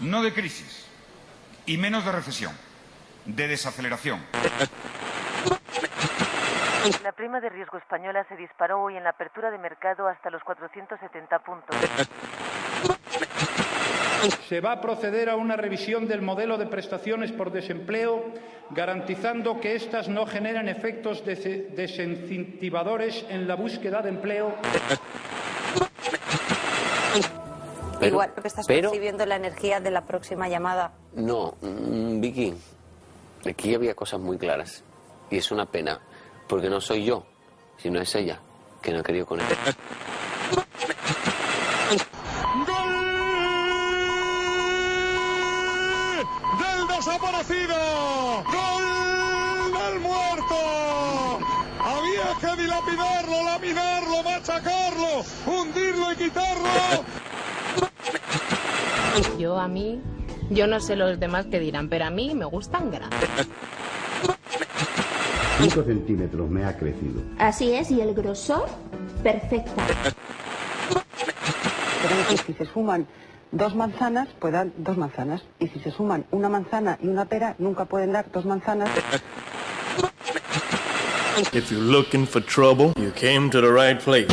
No de crisis, y menos de recesión, de desaceleración. La prima de riesgo española se disparó hoy en la apertura de mercado hasta los 470 puntos. Se va a proceder a una revisión del modelo de prestaciones por desempleo, garantizando que éstas no generen efectos desincentivadores en la búsqueda de empleo. Igual que estás percibiendo la energía de la próxima llamada. No, Vicky, aquí había cosas muy claras. Y es una pena, porque no soy yo, sino es ella, que no ha querido con él. ¡Del desaparecido! ¡Gol del muerto! Había que dilapidarlo, laminarlo, machacarlo, hundirlo y quitarlo. Yo no sé los demás qué dirán, pero a mí me gustan grandes. 5 centímetros me ha crecido. Así es, y el grosor, perfecta. Pero que si se suman 2 manzanas, pues dan 2 manzanas. Y si se suman una manzana y una pera, nunca pueden dar 2 manzanas. If you're looking for trouble, you came to the right place.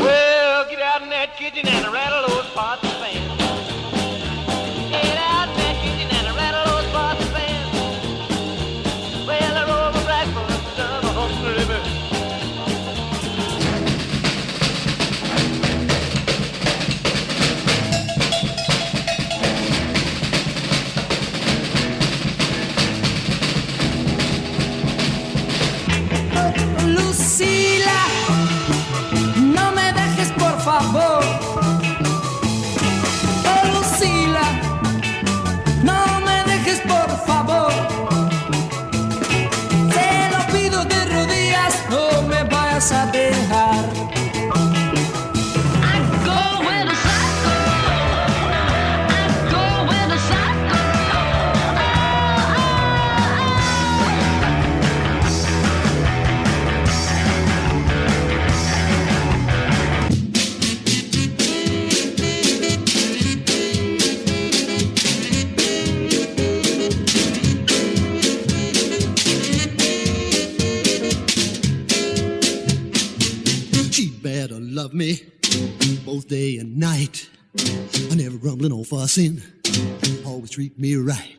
Well, get out in that kitchen and rattle those pots and pans. Get out in that kitchen and rattle those pots and pans. Well, I roll my blackbird down a hungry river. Lucila, no me dejes por favor. Oh, Lucila, no me dejes por favor. Te lo pido de rodillas, no me vayas a dejar. Love me both day and night. I never rumbling or fussing, always treat me right.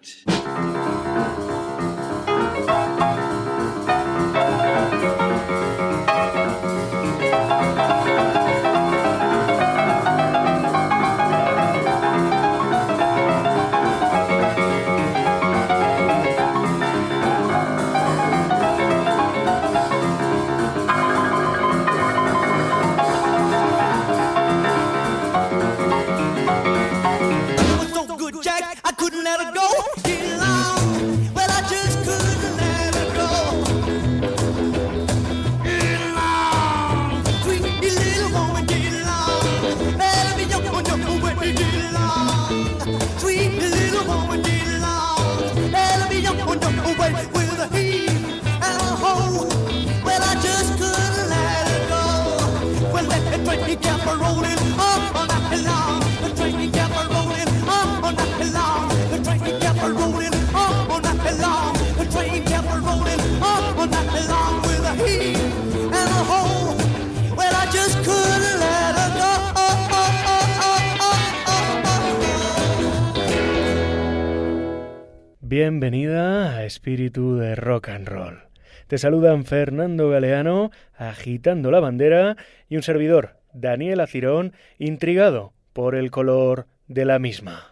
Bienvenida a Espíritu de Rock and Roll. Te saludan Fernando Galeano, agitando la bandera, y un servidor, Daniel Acirón, intrigado por el color de la misma.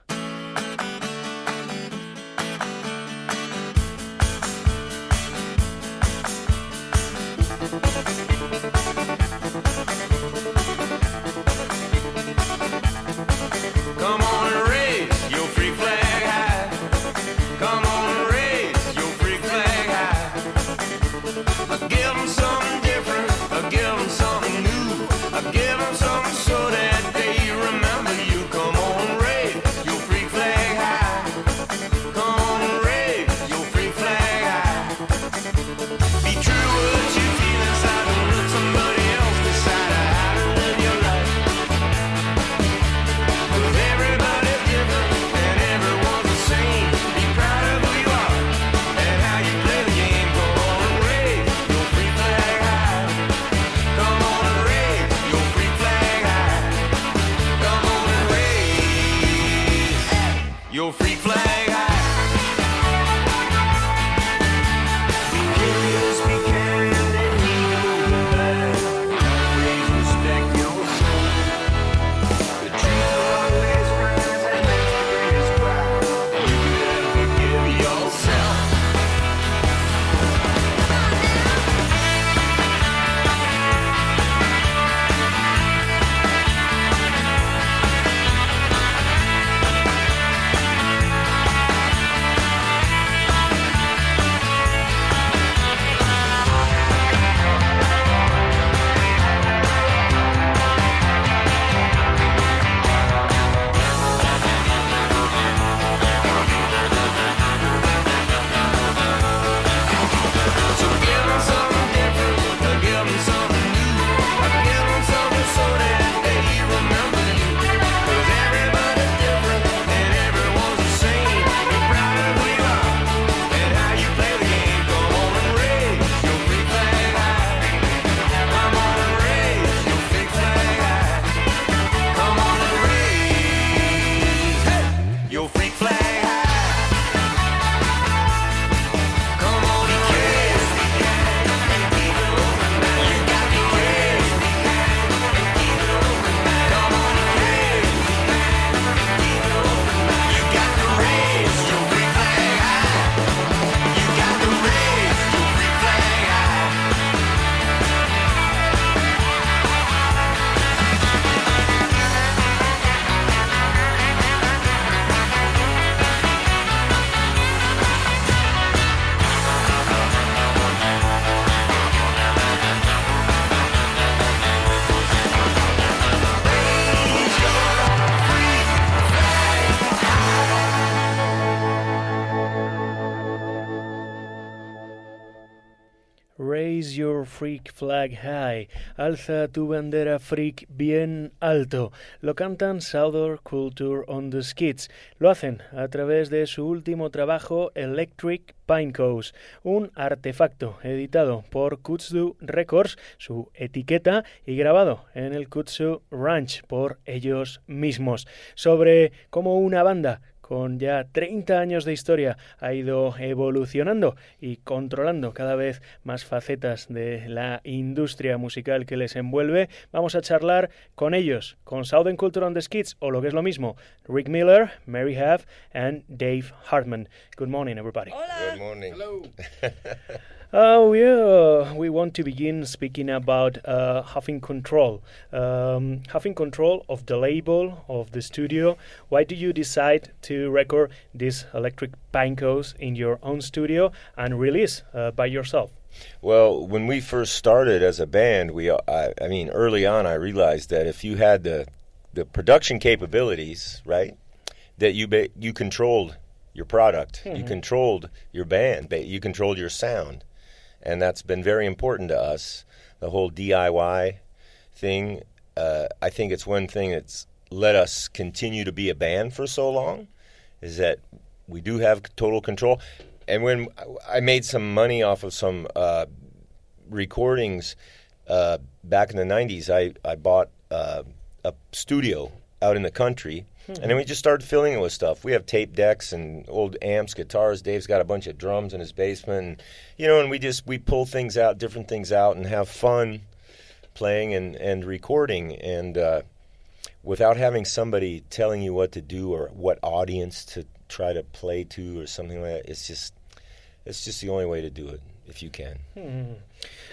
Give 'em something different. Raise your freak flag high. Alza tu bandera freak bien alto. Lo cantan Southern Culture on the Skids. Lo hacen a través de su último trabajo Electric Pinecoes, un artefacto editado por Kutsu Records, su etiqueta, y grabado en el Kutsu Ranch por ellos mismos. Sobre cómo una banda con ya 30 años de historia ha ido evolucionando y controlando cada vez más facetas de la industria musical que les envuelve. Vamos a charlar con ellos, con Southern Culture on the Skids, o lo que es lo mismo, Rick Miller, Mary Huff and Dave Hartman. Good morning, everybody. Hola. Good morning. Hello. We want to begin speaking about having control of the label, of the studio. Why do you decide to record these Electric Pinecoes in your own studio and release by yourself? Well, when we first started as a band, I mean, early on, I realized that if you had the production capabilities, right, that you controlled your product, you controlled your band, you controlled your sound. And that's been very important to us, the whole DIY thing. I think it's one thing that's let us continue to be a band for so long, is that we do have total control. And when I made some money off of some recordings back in the 90s, I bought a studio out in the country. And then we just started filling it with stuff. We have tape decks and old amps, guitars. Dave's got a bunch of drums in his basement. And, and we pull things out, different things out, and have fun playing and recording. And without having somebody telling you what to do or what audience to try to play to or something like that, it's just the only way to do it, if you can.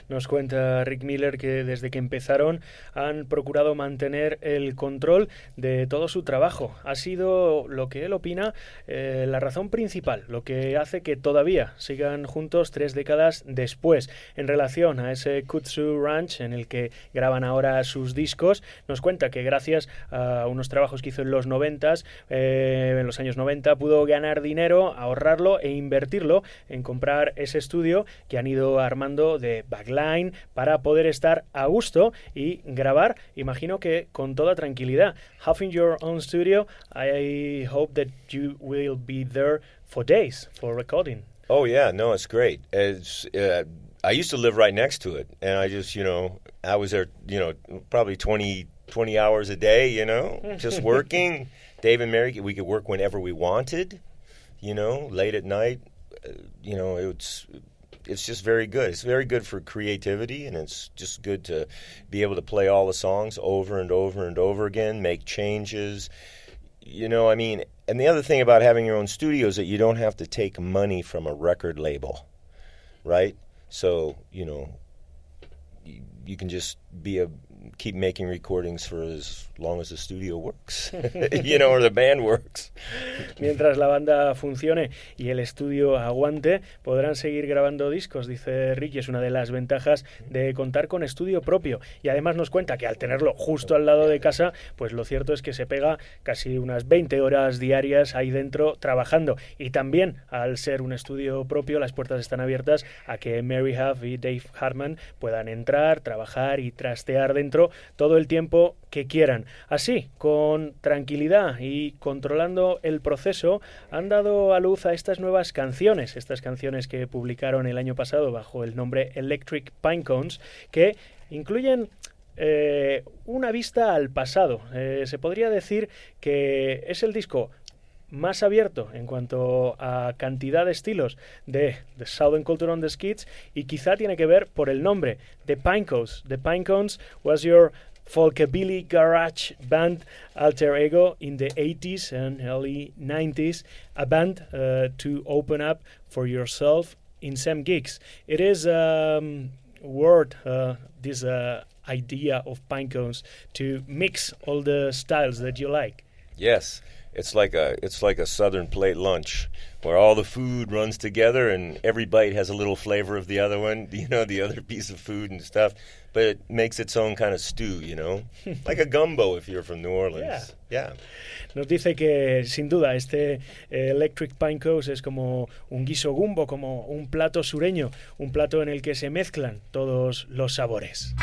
Nos cuenta Rick Miller que desde que empezaron han procurado mantener el control de todo su trabajo. Ha sido, lo que él opina, la razón principal, lo que hace que todavía sigan juntos 3 décadas después. En relación a ese Kutsu Ranch en el que graban ahora sus discos, nos cuenta que gracias a unos trabajos que hizo en los 90s, en los años 90, pudo ganar dinero, ahorrarlo e invertirlo en comprar ese estudio que han ido armando de backline para poder estar a gusto y grabar, imagino que con toda tranquilidad. Having your own studio, I hope that you will be there for days for recording. Oh yeah, no, it's great. I used to live right next to it, and I just, I was there, probably 20 hours a day, just working. Dave and Mary, we could work whenever we wanted, late at night. It's just very good. It's very good for creativity, and it's just good to be able to play all the songs over and over and over again, make changes. And the other thing about having your own studio is that you don't have to take money from a record label, right? So, you can just keep making recordings for as long as the studio works, or the band works. Mientras la banda funcione y el estudio aguante, podrán seguir grabando discos, dice Ricky. Es una de las ventajas de contar con estudio propio. Y además nos cuenta que al tenerlo justo al lado de casa, pues lo cierto es que se pega casi unas 20 horas diarias ahí dentro trabajando. Y también, al ser un estudio propio, las puertas están abiertas a que Mary Huff y Dave Hartman puedan entrar, trabajar y trastear dentro todo el tiempo que quieran. Así, con tranquilidad y controlando el proceso, han dado a luz a estas nuevas canciones, estas canciones que publicaron el año pasado bajo el nombre Electric Pinecoes, que incluyen una vista al pasado. Se podría decir que es el disco más abierto en cuanto a cantidad de estilos de The Southern Culture on the Skids, y quizá tiene que ver por el nombre, The Pinecoes. The Pinecoes was your folkabilly garage band alter ego in the 80s and early 90s, a band to open up for yourself in some gigs. It is this idea of Pinecoes to mix all the styles that you like. Yes. it's like a Southern plate lunch where all the food runs together and every bite has a little flavor of the other one, you know, the other piece of food and stuff. But it makes its own kind of stew, you know, like a gumbo if you're from New Orleans. Yeah. Nos dice que, sin duda, este Electric Pine Coast es como un guiso gumbo, como un plato sureño, un plato en el que se mezclan todos los sabores.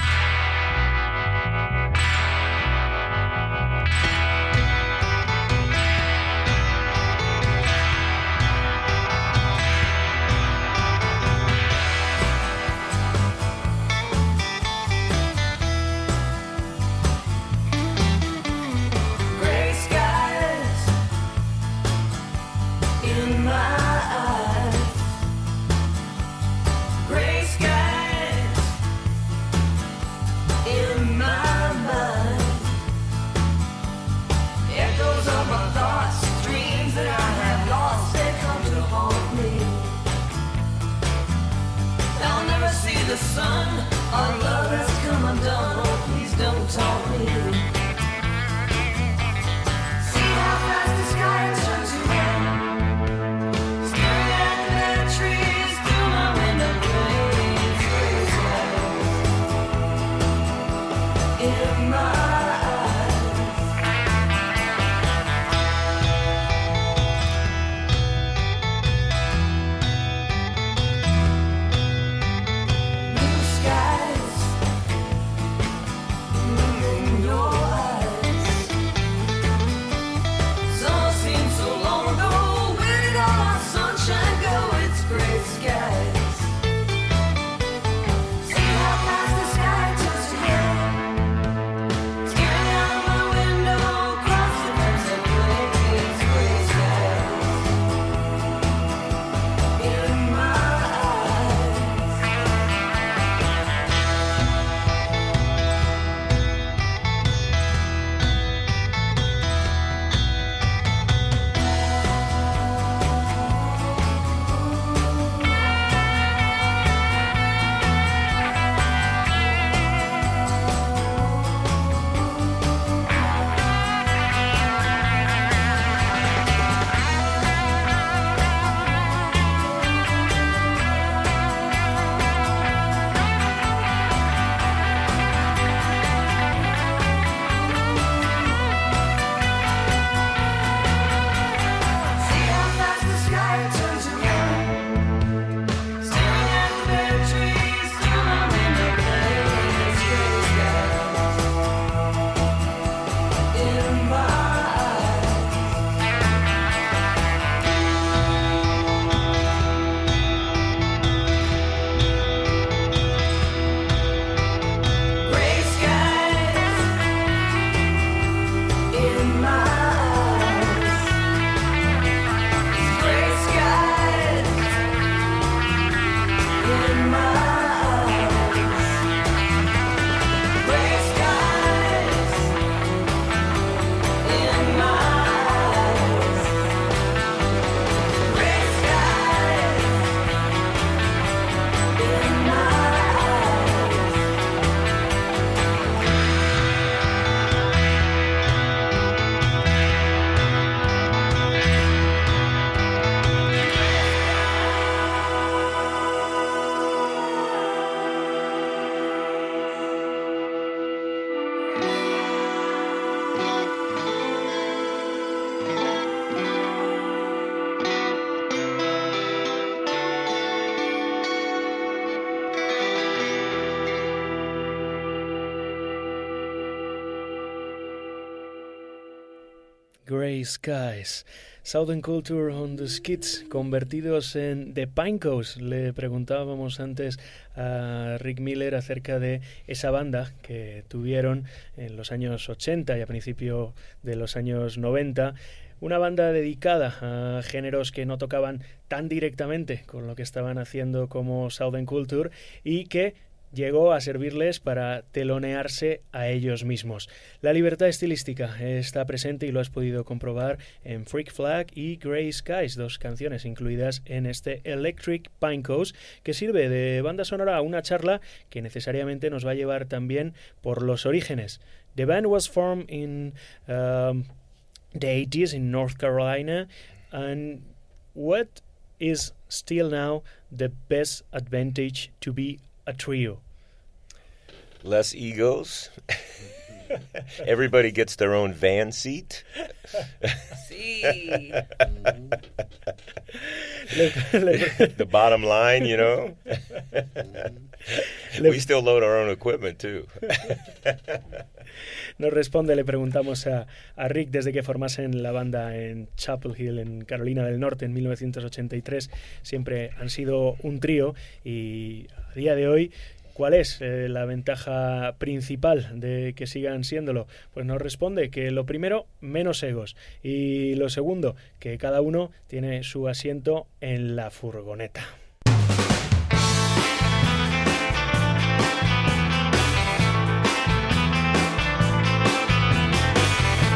The sun, our love has come undone. Oh, please don't taunt me. See how fast the sky turns to red. Staring at the dead trees through my window glaze. In my Grey Skies, Southern Culture on the Skids, convertidos en The Pine Coast. Le preguntábamos antes a Rick Miller acerca de esa banda que tuvieron en los años 80 y a principio de los años 90, una banda dedicada a géneros que no tocaban tan directamente con lo que estaban haciendo como Southern Culture y que llegó a servirles para telonearse a ellos mismos. La libertad estilística está presente y lo has podido comprobar en Freak Flag y Grey Skies, dos canciones incluidas en este Electric Pine Coast, que sirve de banda sonora a una charla que necesariamente nos va a llevar también por los orígenes. The band was formed in the 80s in North Carolina. And what is still now the best advantage to be a trio? Less egos. Everybody gets their own van seat. The bottom line, you know. We still load our own equipment too. Nos responde, le preguntamos a Rick desde que formasen la banda en Chapel Hill, en Carolina del Norte, en 1983. Siempre han sido un trío y a día de hoy, ¿cuál es la ventaja principal de que sigan siéndolo? Pues nos responde que lo primero, menos egos. Y lo segundo, que cada uno tiene su asiento en la furgoneta.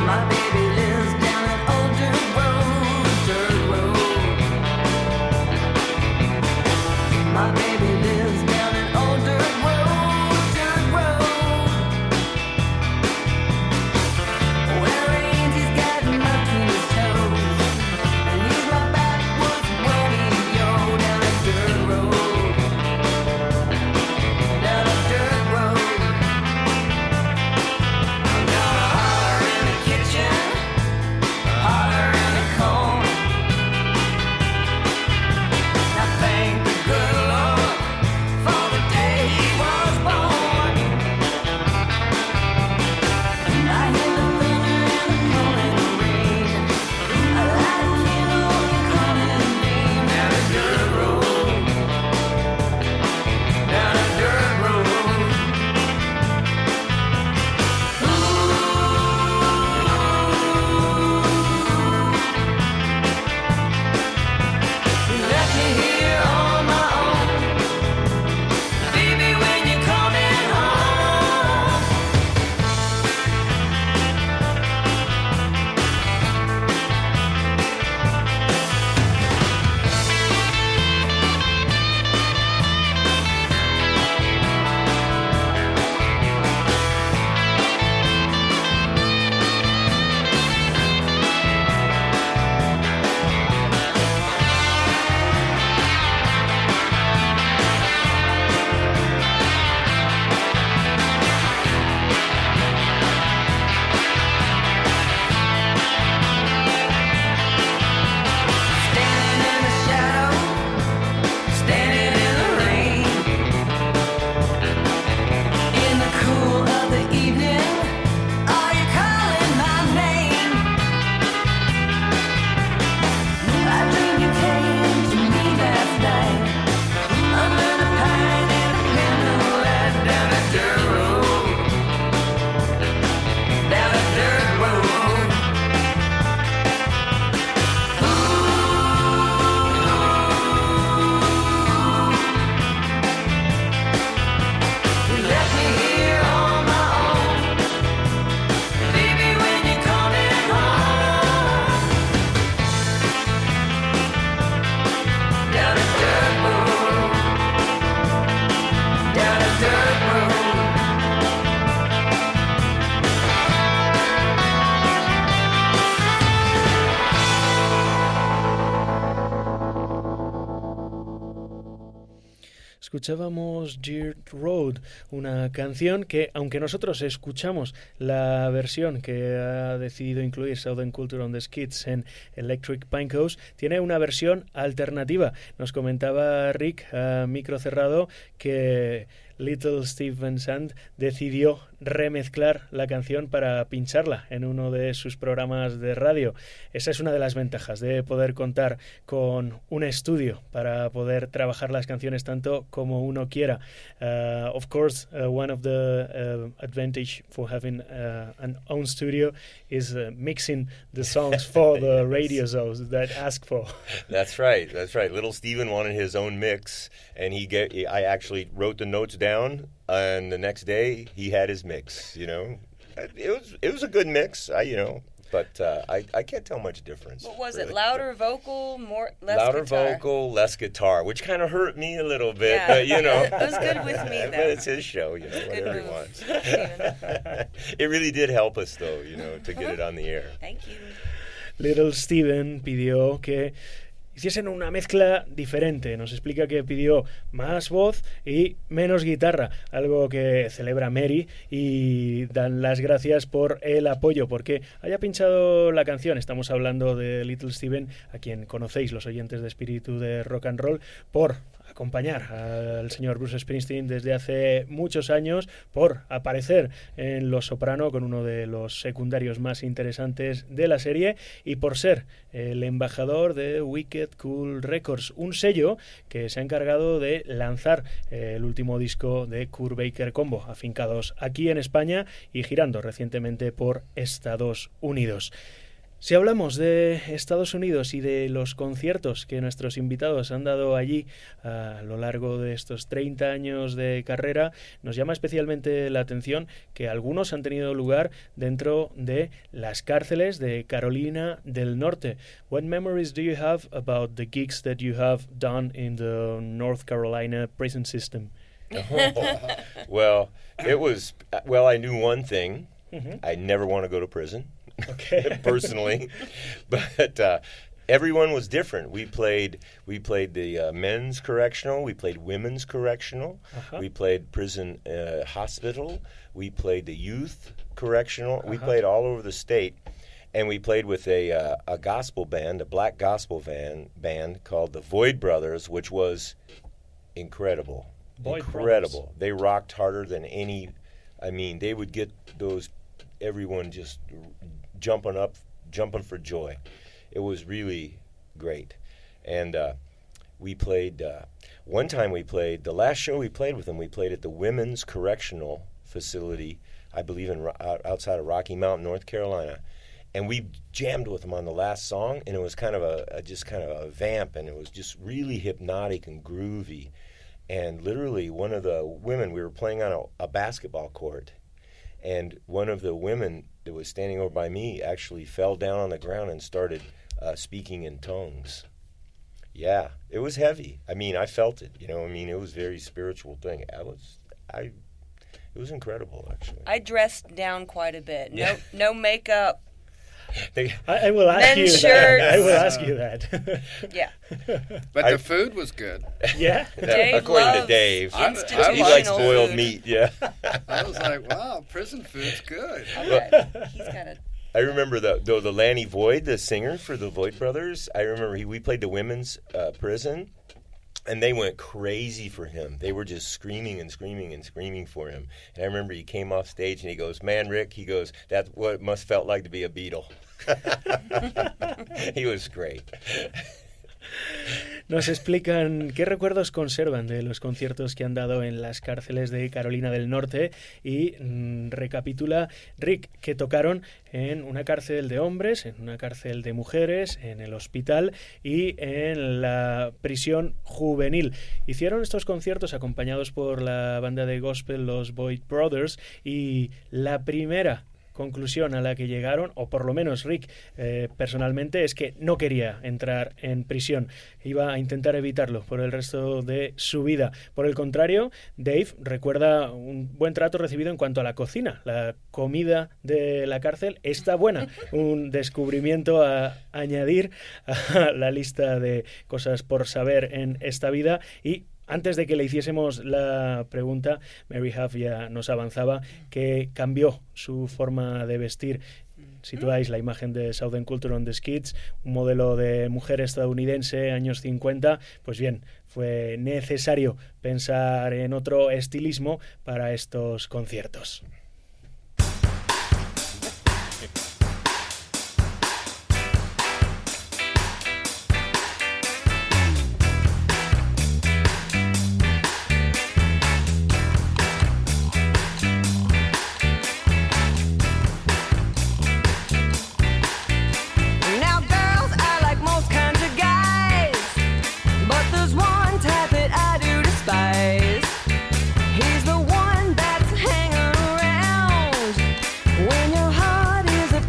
My baby lives down an old dirt road, dirt road. My baby lives down an old dirt road, dirt road. When it rains, he's got mud between his toes, and he's my backwoods rodeo down a dirt road, down a dirt road. I'm gonna holler in the kitchen, holler in the corner. I thank the good Lord for the day he was born. I hear the thunder and the pouring rain. I light a candle and call his name down a dirt road, down a dirt road. You left me here on my own, baby, when you're coming home. Standing in the shadow, standing in the rain, in the cool of the evening, are you calling my name? I dreamed you came to me last night, under the pine and the candlelight, down a dirt road, down a dirt road. You left me here on my own, baby, when you're coming home. Down a dirt road, down a dirt road. Escuchábamos Dirt Road, una canción que, aunque nosotros escuchamos la versión que ha decidido incluir Southern Culture on the Skids en Electric Pine Coast, tiene una versión alternativa. Nos comentaba Rick a micro cerrado que Little Steve Van Sant decidió remezclar la canción para pincharla en uno de sus programas de radio. Esa es una de las ventajas de poder contar con un estudio para poder trabajar las canciones tanto como uno quiera. Of course, one of the advantage for having an own studio is mixing the songs for the radio shows that ask for. That's right. Little Steven wanted his own mix, and I actually wrote the notes down, and the next day he had his mix. You know, it was a good mix. But I can't tell much difference. What was really. it? Louder vocal, less Louder guitar? vocal, less guitar, which kind of hurt me a little bit. Yeah. But It was good with me, though. But it's his show, whatever he wants. It really did help us, though, to get it on the air. Thank you. Little Steven pidió que hiciesen una mezcla diferente. Nos explica que pidió más voz y menos guitarra, algo que celebra Mary, y dan las gracias por el apoyo, porque haya pinchado la canción. Estamos hablando de Little Steven, a quien conocéis los oyentes de Espíritu de Rock and Roll, por acompañar al señor Bruce Springsteen desde hace muchos años, por aparecer en Los Soprano con uno de los secundarios más interesantes de la serie y por ser el embajador de Wicked Cool Records, un sello que se ha encargado de lanzar el último disco de Kurt Baker Combo, afincados aquí en España y girando recientemente por Estados Unidos. Si hablamos de Estados Unidos y de los conciertos que nuestros invitados han dado allí a lo largo de estos 30 años de carrera, nos llama especialmente la atención que algunos han tenido lugar dentro de las cárceles de Carolina del Norte. What memories do you have about the gigs that you have done in the North Carolina prison system? Well, I knew one thing. I never want to go to prison. Okay. Personally, but everyone was different. We played the men's correctional, we played women's correctional, we played prison hospital, we played the youth correctional. We played all over the state, and we played with a gospel band, a black gospel band called the Void Brothers, which was incredible. Incredible. They rocked harder than any. I mean, they would get everyone just jumping for joy. It was really great. And we played, one time the last show we played with them, we played at the Women's Correctional Facility, I believe outside of Rocky Mount, North Carolina. And we jammed with them on the last song, and it was kind of a vamp, and it was just really hypnotic and groovy. And literally one of the women, we were playing on a basketball court, and one of the women that was standing over by me actually fell down on the ground and started speaking in tongues. Yeah, it was heavy. I mean, I felt it. You know, I mean, it was a very spiritual thing. It was incredible, actually. I dressed down quite a bit. No makeup. I will ask you that. I will ask you that. Yeah. But the food was good. Yeah? According to Dave. He likes boiled meat, yeah. I was like, wow, prison food's good. He's got a... I remember the Lanny Void, the singer for the Void Brothers. I remember we played the women's prison, and they went crazy for him. They were just screaming and screaming and screaming for him. And I remember he came off stage and he goes, "Man, Rick," he goes, "that's what it must felt like to be a Beatle." He was great. Nos explican qué recuerdos conservan de los conciertos que han dado en las cárceles de Carolina del Norte y recapitula Rick que tocaron en una cárcel de hombres, en una cárcel de mujeres, en el hospital y en la prisión juvenil. Hicieron estos conciertos acompañados por la banda de gospel los Void Brothers y la primera conclusión a la que llegaron, o por lo menos Rick personalmente, es que no quería entrar en prisión. Iba a intentar evitarlo por el resto de su vida. Por el contrario, Dave recuerda un buen trato recibido en cuanto a la cocina. La comida de la cárcel está buena. Un descubrimiento a añadir a la lista de cosas por saber en esta vida. Y antes de que le hiciésemos la pregunta, Mary Huff ya nos avanzaba que cambió su forma de vestir. Situáis la imagen de Southern Culture on the Skids, un modelo de mujer estadounidense, años 50. Pues bien, fue necesario pensar en otro estilismo para estos conciertos. He's the one that's hanging around when your heart is a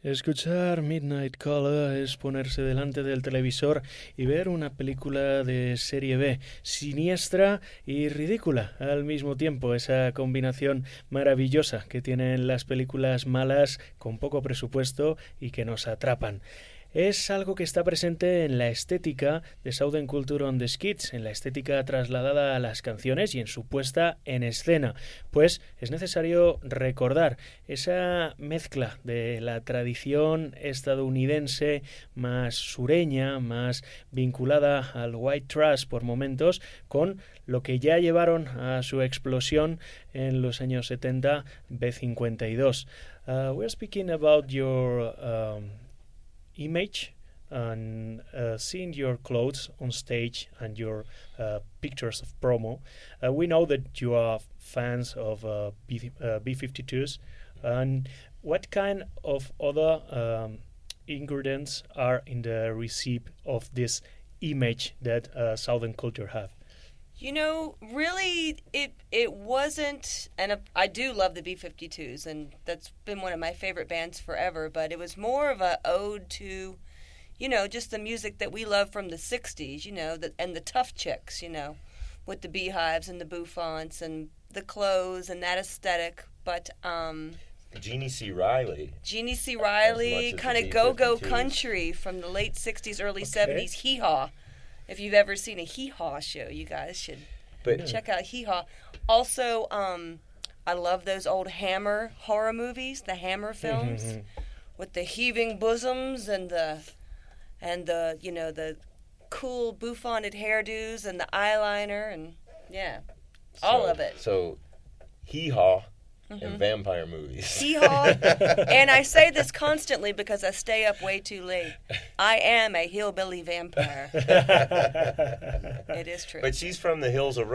Escuchar Midnight Caller es ponerse delante del televisor y ver una película de serie B, siniestra y ridícula al mismo tiempo, esa combinación maravillosa que tienen las películas malas con poco presupuesto y que nos atrapan. Es algo que está presente en la estética de Southern Culture on the Skids, en la estética trasladada a las canciones y en su puesta en escena, pues es necesario recordar esa mezcla de la tradición estadounidense más sureña, más vinculada al white trash por momentos, con lo que ya llevaron a su explosión en los años 70 B-52. We're speaking about your image and seeing your clothes on stage and your pictures of promo. We know that you are fans of B-52s. And what kind of other ingredients are in the recipe of this image that Southern culture have? You know, really, it wasn't, and I do love the B-52s, and that's been one of my favorite bands forever, but it was more of a ode to, you know, just the music that we love from the 60s, you know, and the tough chicks, you know, with the beehives and the bouffants and the clothes and that aesthetic, but Jeannie C. Riley. Jeannie C. Riley, kind of go-go B-52s. country from the late 60s, early 70s, hee-haw. If you've ever seen a hee-haw show, you guys should check out hee-haw. Also, I love those old Hammer horror movies, the Hammer films, with the heaving bosoms and the you know, the cool bouffanted hairdos and the eyeliner and all of it. So, hee-haw and vampire movies. Hee-haw. And I say this constantly because I stay up way too late. I am a hillbilly vampire. It is true. But she's from the hills of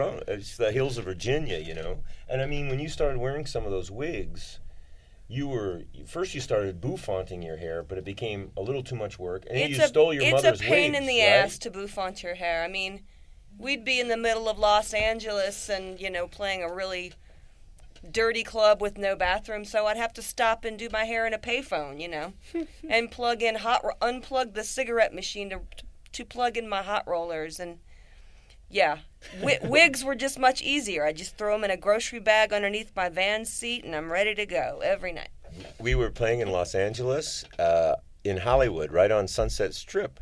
Virginia, you know. And I mean, when you started wearing some of those wigs, you started bouffanting your hair, but it became a little too much work, and then you stole your mother's wigs. It's a pain in the right? ass to bouffant your hair. I mean, we'd be in the middle of Los Angeles and, you know, playing a really dirty club with no bathroom, so I'd have to stop and do my hair in a payphone, you know, and unplug the cigarette machine to plug in my hot rollers, and wigs were just much easier. I just throw them in a grocery bag underneath my van seat, and I'm ready to go every night. We were playing in Los Angeles, in Hollywood, right on Sunset Strip.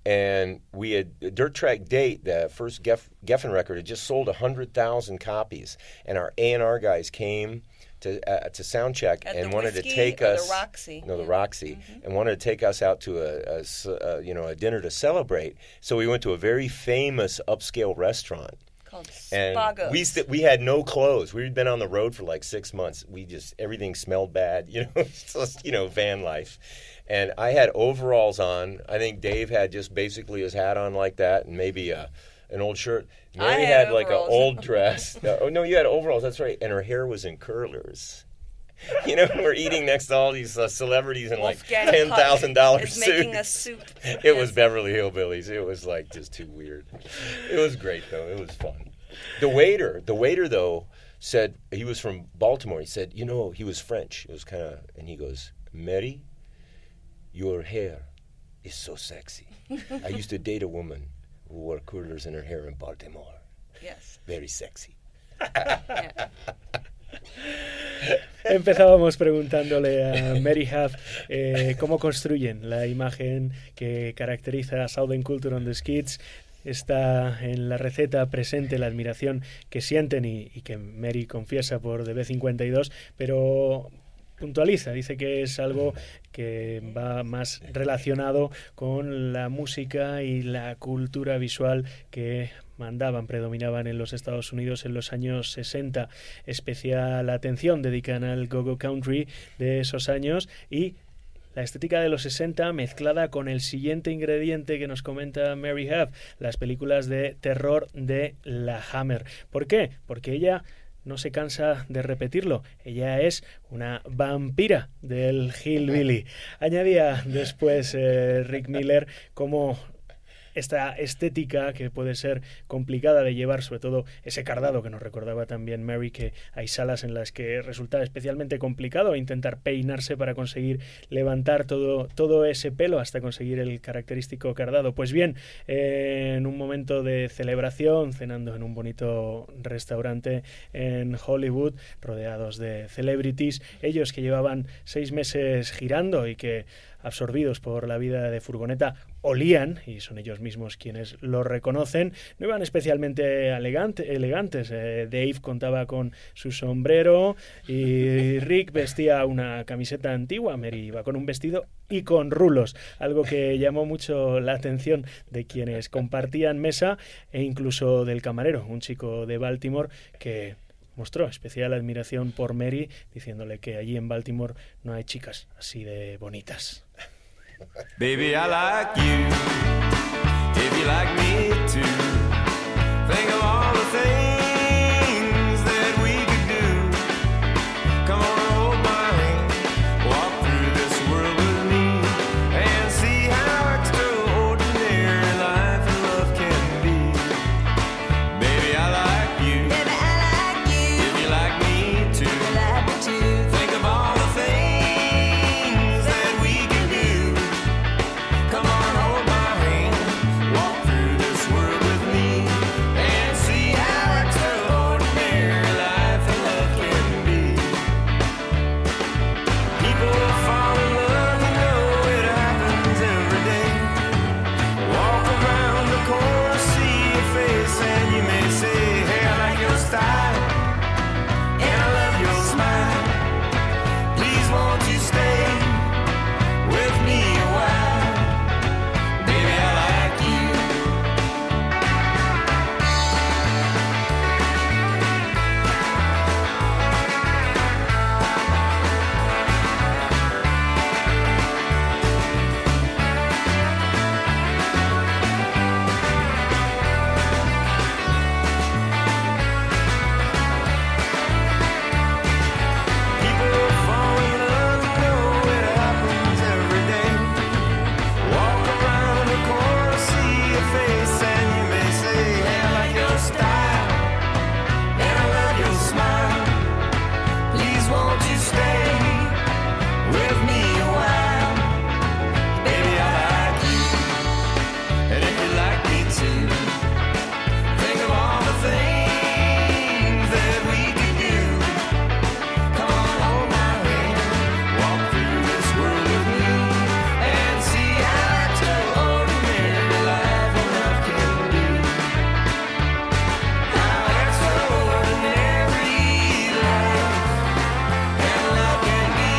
And we had Dirt Track Date, the first Geffen record, had just sold 100,000 copies. And our A&R guys came to sound check and wanted to take us. The Roxy. No, the Roxy, and wanted to take us out to a dinner to celebrate. So we went to a very famous upscale restaurant called and Spago's. we had no clothes. We'd been on the road for like 6 months. Everything smelled bad, you know, it's just, you know, van life. And I had overalls on. I think Dave had just basically his hat on like that and maybe an old shirt. Mary had like an old dress. Oh, no, you had overalls. That's right. And her hair was in curlers. You know, we're eating next to all these celebrities in like $10,000 suits. Making a soup. It was Beverly Hillbillies. It was like just too weird. It was great, though. It was fun. The waiter, though, said, he was from Baltimore. He said, you know, he was French. It was kind of, and he goes, Mary, your hair is so sexy. I used to date a woman who wore curlers in her hair in Baltimore. Yes. Very sexy. Empezábamos preguntándole a Mary Huff cómo construyen la imagen que caracteriza a Southern Culture on the Skids. Está en la receta presente la admiración que sienten y que Mary confiesa por The B-52, pero puntualiza, dice que es algo que va más relacionado con la música y la cultura visual que predominaban en los Estados Unidos en los años 60. Especial atención dedican al go-go country de esos años y la estética de los 60 mezclada con el siguiente ingrediente que nos comenta Mary Huff, las películas de terror de la Hammer. ¿Por qué? Porque ella no se cansa de repetirlo. Ella es una vampira del hillbilly. Añadía después Rick Miller como esta estética que puede ser complicada de llevar, sobre todo ese cardado que nos recordaba también Mary, que hay salas en las que resulta especialmente complicado intentar peinarse para conseguir levantar todo ese pelo hasta conseguir el característico cardado. Pues bien, en un momento de celebración, cenando en un bonito restaurante en Hollywood, rodeados de celebrities, ellos que llevaban 6 meses girando y que, absorbidos por la vida de furgoneta, olían, y son ellos mismos quienes lo reconocen, no iban especialmente elegantes. Dave contaba con su sombrero y Rick vestía una camiseta antigua, Mary iba con un vestido y con rulos, algo que llamó mucho la atención de quienes compartían mesa e incluso del camarero, un chico de Baltimore que mostró especial admiración por Mary, diciéndole que allí en Baltimore no hay chicas así de bonitas. Baby, I like you, if you like me too. Think of all the things that we could do. Come on, hold my hand, walk through this world with me, and see how extraordinary life and love can be. Baby, I like you, if you like me too. Think of all the things that we can do. Come on, hold my hand, walk through this world with me, and see how extraordinary life and love can be. People fall in love, you know it happens every day. Walk around the corner, see your face, and you may say, hey, I like your style, and I love your smile. Please won't you stay with me a while? Baby, I like you. People fall in love, you know it happens every day. Walk around the corner, see your face, and you may say, hey, I like your style, and I love your smile. Please won't you stay with me a while? Baby, I like you, and if you like me too, think of all the things that we could do. Come on, hold my hand, walk through this world with me, and see how extraordinary life and love can be. How extraordinary life and love can be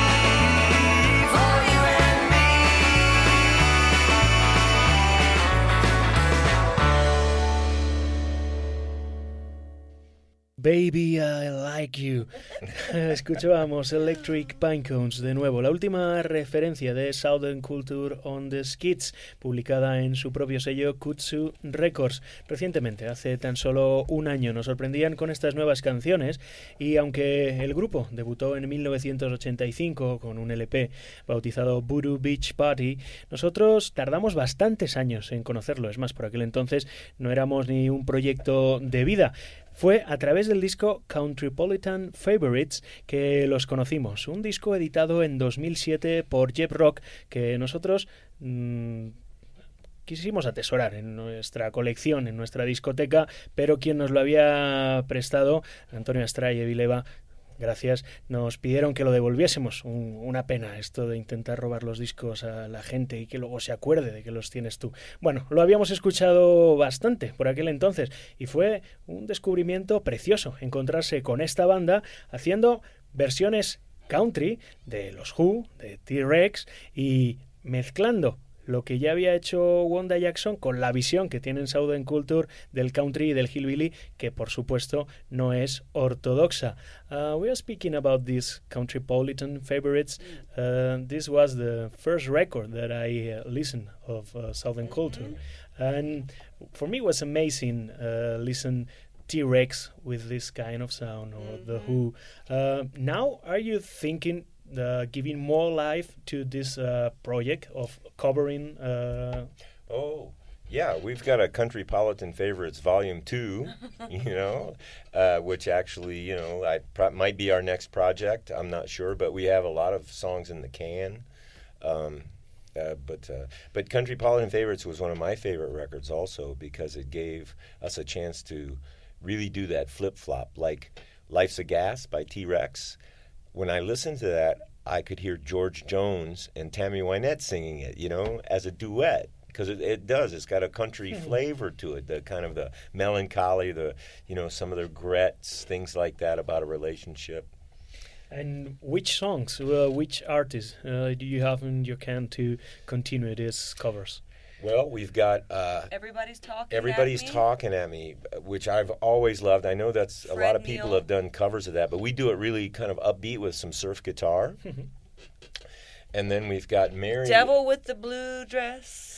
for you and me. Baby, I like you. Escuchábamos Electric Pinecones de nuevo, la última referencia de Southern Culture on the Skids, publicada en su propio sello Kutsu Records. Recientemente, hace tan solo un año, nos sorprendían con estas nuevas canciones, y aunque el grupo debutó en 1985 con un LP bautizado Voodoo Beach Party, nosotros tardamos bastantes años en conocerlo. Es más, por aquel entonces no éramos ni un proyecto de vida. Fue a través del disco Countrypolitan Favorites que los conocimos, un disco editado en 2007 por Jeff Rock que nosotros quisimos atesorar en nuestra colección, en nuestra discoteca, pero quien nos lo había prestado, Antonio Astray y Vileva, gracias, nos pidieron que lo devolviésemos. Una pena esto de intentar robar los discos a la gente y que luego se acuerde de que los tienes tú. Bueno, lo habíamos escuchado bastante por aquel entonces y fue un descubrimiento precioso encontrarse con esta banda haciendo versiones country de los Who, de T-Rex, y mezclando lo que ya había hecho Wanda Jackson con la visión que tiene en Southern Culture del country y del hillbilly, que por supuesto no es ortodoxa. We are speaking about these Countrypolitan Favorites. This was the first record that I listened of Southern Culture, and for me it was amazing listen T-Rex with this kind of sound, or the Who. Now are you thinking giving more life to this project of covering? Oh, Yeah, we've got a Countrypolitan Favorites Volume 2, which actually, might be our next project. I'm not sure, but we have a lot of songs in the can. But Countrypolitan Favorites was one of my favorite records also because it gave us a chance to really do that flip-flop, like Life's a Gas by T-Rex. When I listened to that, I could hear George Jones and Tammy Wynette singing it, as a duet. Because it does. It's got a country flavor to it, the kind of the melancholy, some of the regrets, things like that about a relationship. And which songs, which artists do you have in your can to continue these covers? Well, we've got Everybody's Talking at Me, which I've always loved. I know that's a lot of people have done covers of that, but we do it really kind of upbeat with some surf guitar. And then we've got Mary. Devil with the blue dress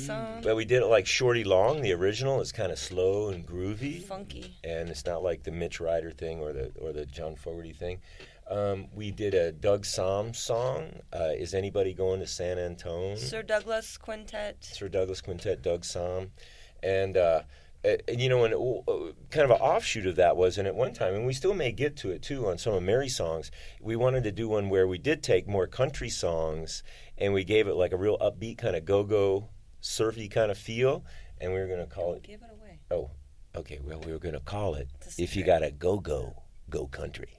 on. But we did it like Shorty Long, the original. It's kind of slow and groovy, funky, and it's not like the Mitch Ryder thing or the John Fogerty thing. We did a Doug Somm song. Is Anybody Going to San Antone? Sir Douglas Quintet, Doug Somm, and kind of an offshoot of that was, and at one time, and we still may get to it too on some of Mary's songs, we wanted to do one where we did take more country songs and we gave it like a real upbeat kind of go-go, surfy kind of feel, and we were going to call it... Give it away. Oh, okay, well, we were going to call it If You Got a Go-Go, Go Country.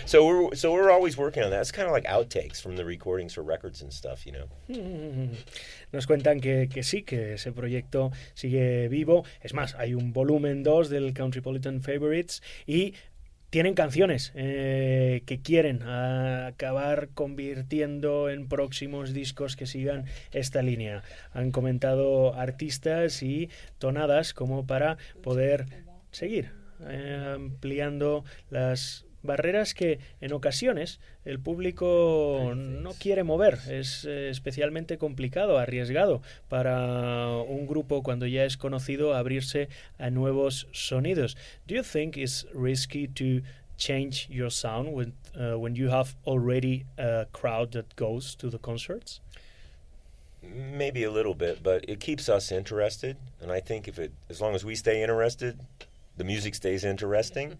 So we're always working on that. It's kind of like outtakes from the recordings for records and stuff, Nos cuentan que sí, que ese proyecto sigue vivo. Es más, hay un volumen 2 del Countrypolitan Favorites y tienen canciones que quieren acabar convirtiendo en próximos discos que sigan esta línea. Han comentado artistas y tonadas como para poder seguir ampliando las barreras que en ocasiones el público no quiere mover. Es especialmente complicado, arriesgado para un grupo cuando ya es conocido abrirse a nuevos sonidos. Do you think it's risky to change your sound when you have already a crowd that goes to the concerts? Maybe a little bit, but it keeps us interested, and I think as long as we stay interested, the music stays interesting,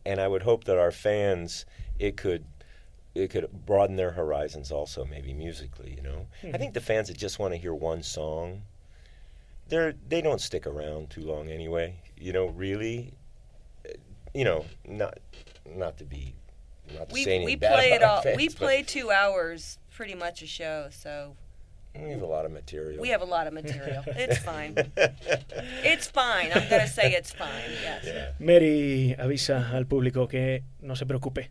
and I would hope that our fans, it could broaden their horizons also, maybe musically, I think the fans that just want to hear one song, they don't stick around too long anyway, really, not to say anything bad about our fans, we play 2 hours pretty much a show, so... We have a lot of material. It's fine. It's fine. I'm going to say it's fine, yes. Yeah. Mary avisa al público que no se preocupe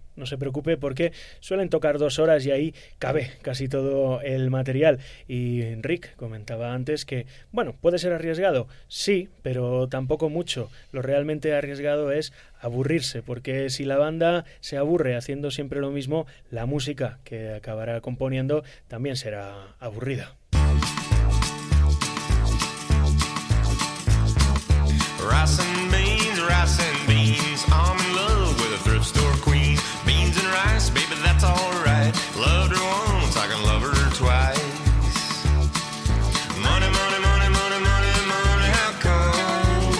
porque suelen tocar 2 horas y ahí cabe casi todo el material. Y Rick comentaba antes que, bueno, puede ser arriesgado, sí, pero tampoco mucho. Lo realmente arriesgado es aburrirse, porque si la banda se aburre haciendo siempre lo mismo, la música que acabará componiendo también será aburrida. Rice and beans, I'm in love with a thrift store queen. Beans and rice, baby, that's alright. Loved her once, I can love her twice. Money, money, money, money, money, money, how come?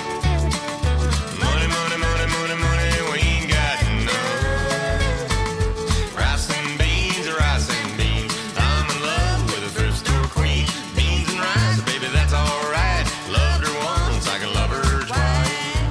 Money, money, money, money, money, we ain't got none. Rice and beans, I'm in love with a thrift store queen. Beans and rice, baby, that's alright. Loved her once, I can love her twice.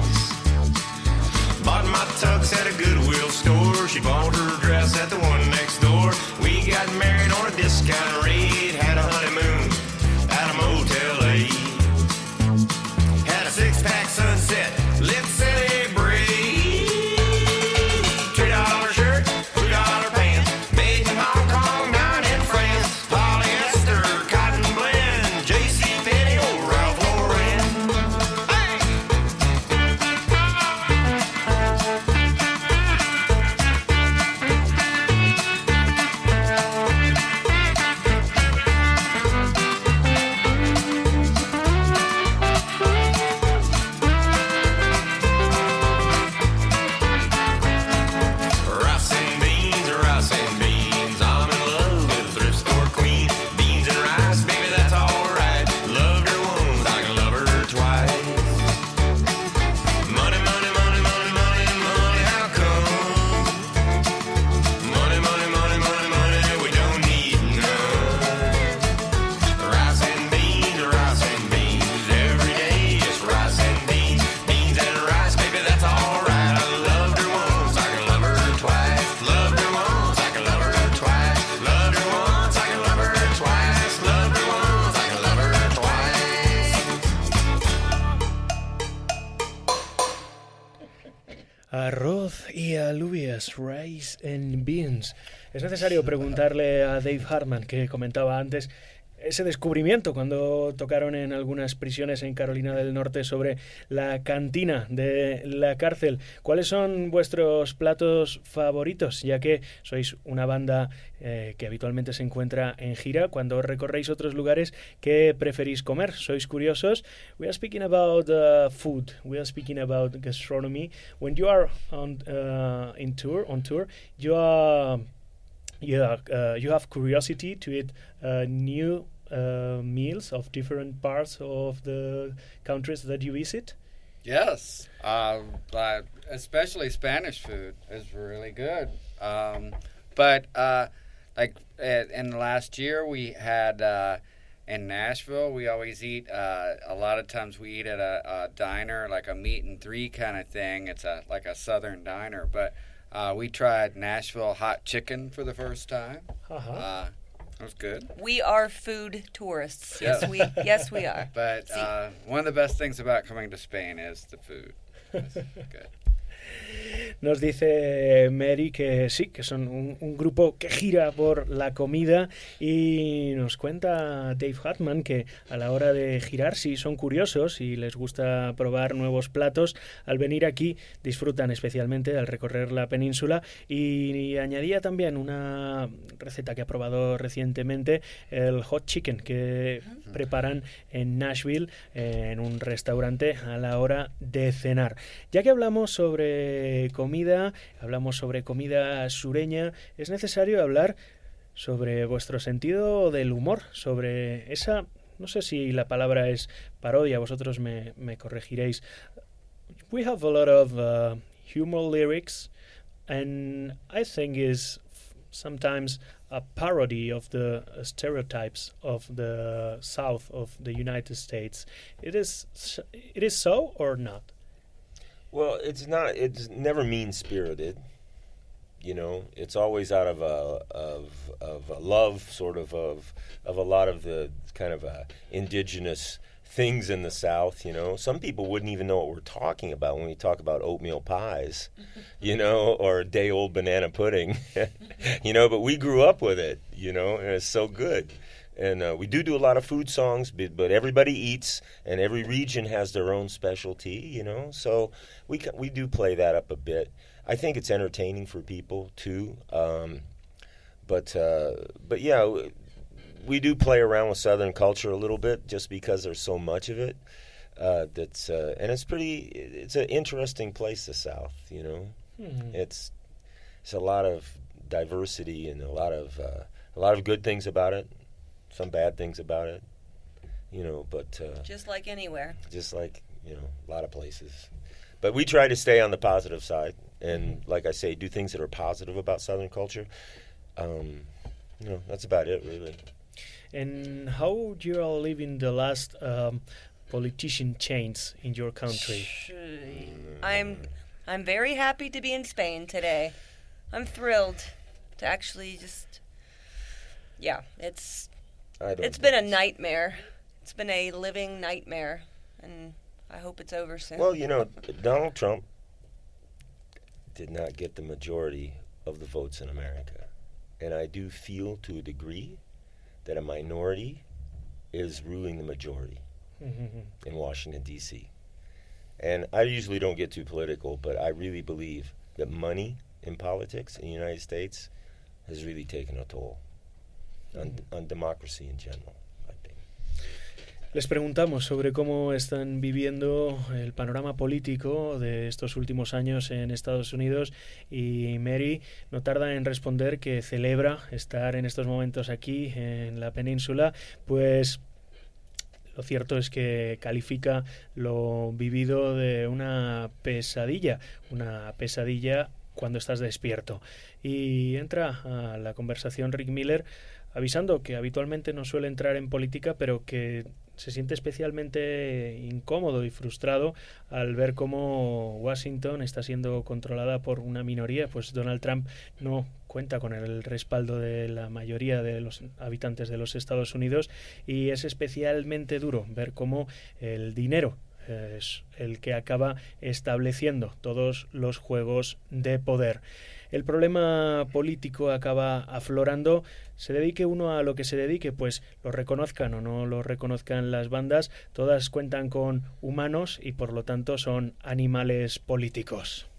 Texas, Rice and Beans. Es necesario preguntarle a Dave Hartman, que comentaba antes, ese descubrimiento cuando tocaron en algunas prisiones en Carolina del Norte sobre la cantina de la cárcel. ¿Cuáles son vuestros platos favoritos? Ya que sois una banda que habitualmente se encuentra en gira. Cuando recorréis otros lugares, ¿qué preferís comer? ¿Sois curiosos? We are speaking about food. We are speaking about gastronomy. When you are on tour, you have curiosity to eat new meals of different parts of the countries that you visit? Yes, especially Spanish food is really good. But in the last year, we had in Nashville, we always eat. A lot of times, we eat at a diner, like a meat and three kind of thing. It's like a southern diner, but we tried Nashville hot chicken for the first time. It was good. We are food tourists. Yes, we are. But one of the best things about coming to Spain is the food. It's good. Nos dice Mary que sí, que son un grupo que gira por la comida, y nos cuenta Dave Hartman que a la hora de girar sí son curiosos y les gusta probar nuevos platos. Al venir aquí disfrutan especialmente al recorrer la península, y añadía también una receta que ha probado recientemente, el hot chicken que preparan en Nashville en un restaurante a la hora de cenar. Ya que hablamos sobre comida, hablamos sobre comida sureña, es necesario hablar sobre vuestro sentido del humor, sobre esa, no sé si la palabra es parodia, vosotros me corregiréis. We have a lot of humor lyrics, and I think is sometimes a parody of the stereotypes of the South of the United States. It is so or not? Well, it's not. It's never mean-spirited. You know, it's always out of a love, sort of a lot of the kind of indigenous things in the South. You know, some people wouldn't even know what we're talking about when we talk about oatmeal pies, you know, or day-old banana pudding. You know, but we grew up with it. You know, and it's so good. And we do a lot of food songs, but everybody eats, and every region has their own specialty, you know. So we do play that up a bit. I think it's entertaining for people too. But yeah, we do play around with Southern culture a little bit, just because there's so much of it. And it's an interesting place, the South. You know, it's a lot of diversity and a lot of good things about it. Some bad things about it, you know, but just like anywhere, just like, you know, a lot of places. But we try to stay on the positive side, and like I say, do things that are positive about Southern culture. You know, that's about it, really. And how you are living the last politician change in your country? I'm very happy to be in Spain today. I'm thrilled to actually just, yeah, it's been a nightmare. It's been a living nightmare, and I hope it's over soon. Well, you know, Donald Trump did not get the majority of the votes in America. And I do feel to a degree that a minority is ruling the majority in Washington, D.C. And I usually don't get too political, but I really believe that money in politics in the United States has really taken a toll on democracy in general, I think. Les preguntamos sobre cómo están viviendo el panorama político de estos últimos años en Estados Unidos, y Mary no tarda en responder que celebra estar en estos momentos aquí en la península, pues lo cierto es que califica lo vivido de una pesadilla cuando estás despierto. Y entra a la conversación Rick Miller avisando que habitualmente no suele entrar en política, pero que se siente especialmente incómodo y frustrado al ver cómo Washington está siendo controlada por una minoría, pues Donald Trump no cuenta con el respaldo de la mayoría de los habitantes de los Estados Unidos, y es especialmente duro ver cómo el dinero es el que acaba estableciendo todos los juegos de poder. El problema político acaba aflorando, se dedique uno a lo que se dedique, pues lo reconozcan o no lo reconozcan las bandas, todas cuentan con humanos y por lo tanto son animales políticos.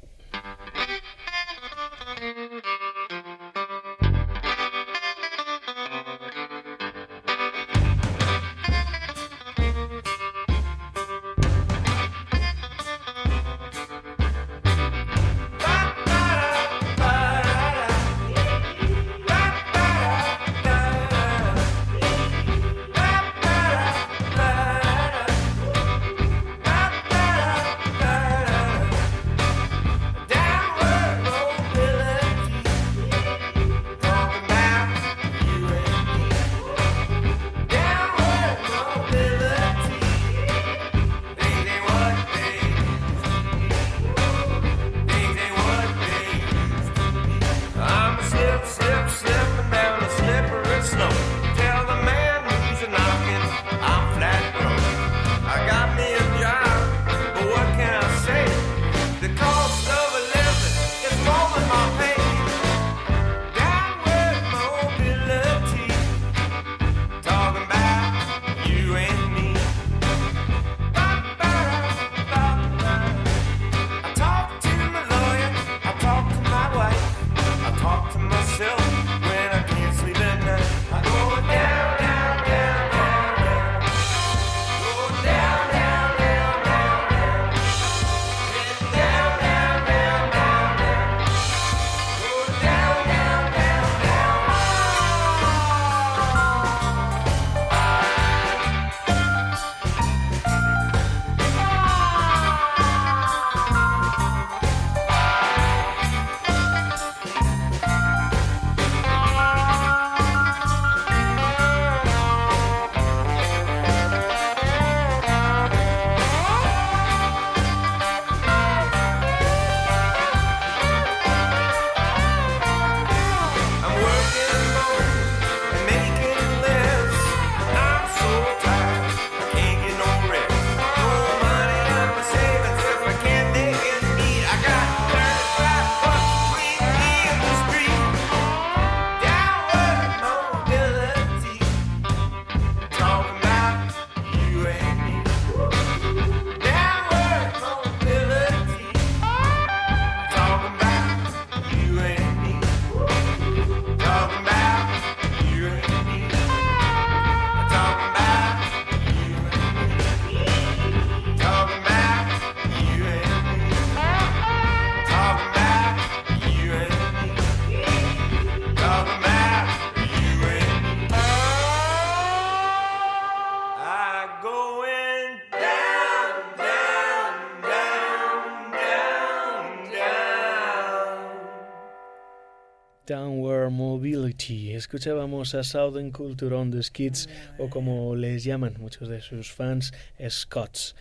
Downward Mobility. Escuchábamos a Southern Culture on the Skids, o como les llaman muchos de sus fans, Scots.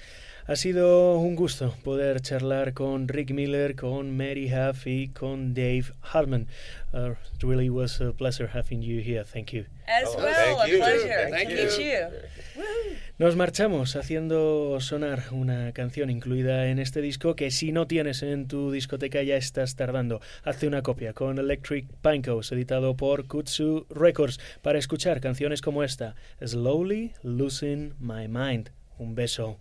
Ha sido un gusto poder charlar con Rick Miller, con Mary Huff y con Dave Hartman. It really was a pleasure having you here. Thank you. As well, a pleasure to meet you. Nos marchamos haciendo sonar una canción incluida en este disco que si no tienes en tu discoteca ya estás tardando. Hazte una copia con Electric Pinecoast, editado por Kutsu Records, para escuchar canciones como esta, Slowly Losing My Mind. Un beso.